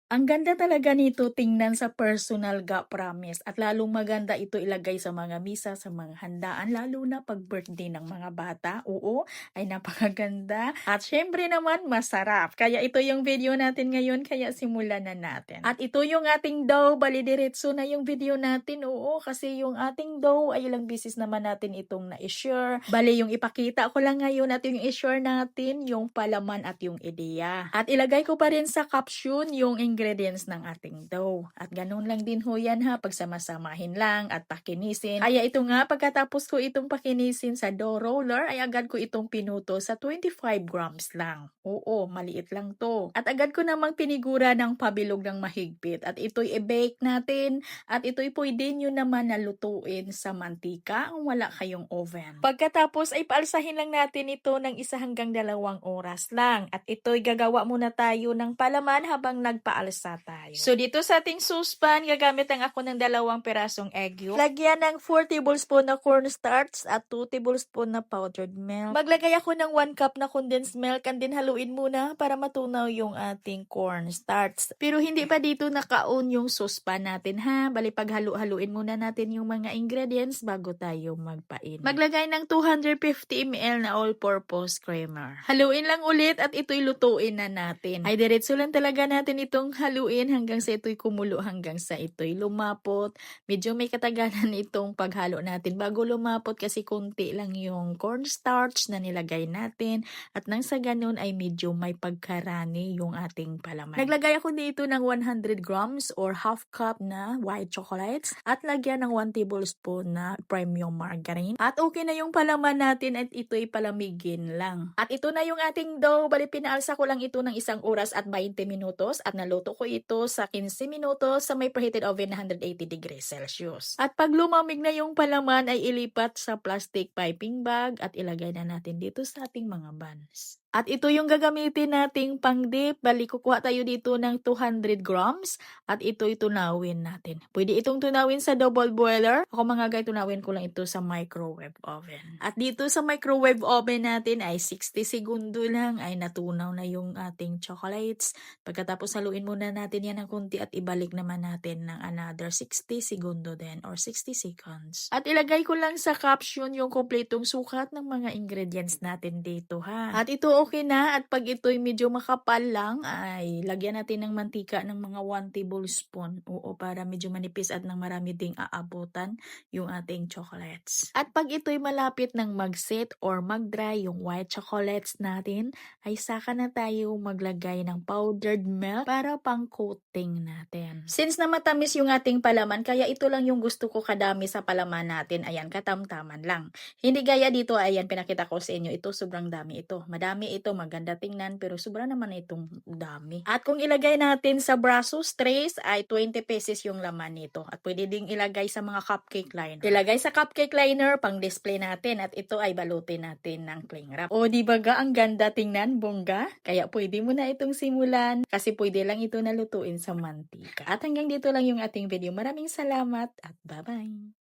Ang ganda talaga nito tingnan sa personal ga, promise. At lalong maganda ito ilagay sa mga misa, sa mga handaan, lalo na pag birthday ng mga bata. Oo, ay napakaganda. At syempre naman, masarap. Kaya ito yung video natin ngayon, kaya simulan na natin. At ito yung ating dough, bali diretso na yung video natin. Oo, kasi yung ating dough ay ilang bisis naman natin itong na-share. Bali yung ipakita ko lang ngayon at yung i-share natin yung palaman at yung ideya. At ilagay ko pa rin sa caption yung ingredients ng ating dough. At ganun lang din ho yan ha, pagsamasamahin lang at pakinisin. Kaya ito nga, pagkatapos ko itong pakinisin sa dough roller, ay agad ko itong pinuto sa 25 grams lang. Oo, maliit lang to. At agad ko namang pinigura ng pabilog ng mahigpit. At ito'y i-bake natin. At ito'y pwede nyo naman nalutuin sa mantika kung wala kayong oven. Pagkatapos ay paalsahin lang natin ito ng 1 hanggang 2 oras lang. At ito'y gagawa muna tayo ng palaman habang nagpaalsa tayo. So dito sa ating saucepan, gagamit lang ako ng 2 pirasong egg yolk. Lagyan ng 4 tablespoon na cornstarch at 2 tablespoon na powdered milk. Maglagay ako ng 1 cup na condensed milk and din haluin muna para matunaw yung ating cornstarch. Pero hindi pa dito naka-on yung saucepan natin ha. Bali paghalo-haluin muna natin yung mga ingredients bago tayo magpain. Maglagay ng 250 ml na all-purpose creamer. Haluin lang ulit at ito'y lutuin na natin. Ay diretso lang talaga natin itong haluin hanggang sa ito'y kumulo, hanggang sa ito'y lumapot. Medyo may katagalan itong paghalo natin bago lumapot kasi konti lang yung cornstarch na nilagay natin at nang sa ganun ay medyo may pagkarani yung ating palaman. Naglagay ako dito ng 100 grams or half cup na white chocolates at lagyan ng 1 tablespoon na premium margarine. At okay na yung palaman natin at ito'y palamigin lang. At ito na yung ating dough. Bali pinaalsa ko lang ito ng 1 oras at 20 minutos at naluto ko ito sa 15 minutos sa may preheated oven na 180 degrees Celsius. At pag lumamig na yung palaman ay ilipat sa plastic piping bag at ilagay na natin dito sa ating mga buns. At ito yung gagamitin nating pang-dip. Bali, kukuha tayo dito ng 200 grams at ito'y tunawin natin. Pwede itong tunawin sa double boiler. Ako mga guys, tunawin ko lang ito sa microwave oven. At dito sa microwave oven natin ay 60 segundo lang ay natunaw na yung ating chocolates. Pagkatapos haluin muna natin yan ng kunti at ibalik naman natin ng another 60 segundo din or 60 seconds. At ilagay ko lang sa caption yung kompletong sukat ng mga ingredients natin dito ha. At ito okay na at pag ito'y medyo makapal lang ay lagyan natin ng mantika ng mga 1 tablespoon. Oo, para medyo manipis at nang marami ding aabutan yung ating chocolates. At pag ito'y malapit ng mag-set or mag-dry yung white chocolates natin, ay saka na tayo maglagay ng powdered milk para pang coating natin. Since na matamis yung ating palaman, kaya ito lang yung gusto ko kadami sa palaman natin. Ayan, katamtaman lang. Hindi gaya dito, ayan, pinakita ko sa inyo. Ito, sobrang dami ito. Madami ito, maganda tingnan, pero sobra naman itong dami. At kung ilagay natin sa Brazos trays, ay 20 pesos yung laman nito. At pwede ding ilagay sa mga cupcake liner. Ilagay sa cupcake liner, pang display natin. At ito ay balutin natin ng cling wrap. O, di ba ga, ang ganda tingnan, bongga? Kaya pwede mo na itong simulan, kasi pwede lang ito nalutuin sa mantika. At hanggang dito lang yung ating video. Maraming salamat at bye-bye!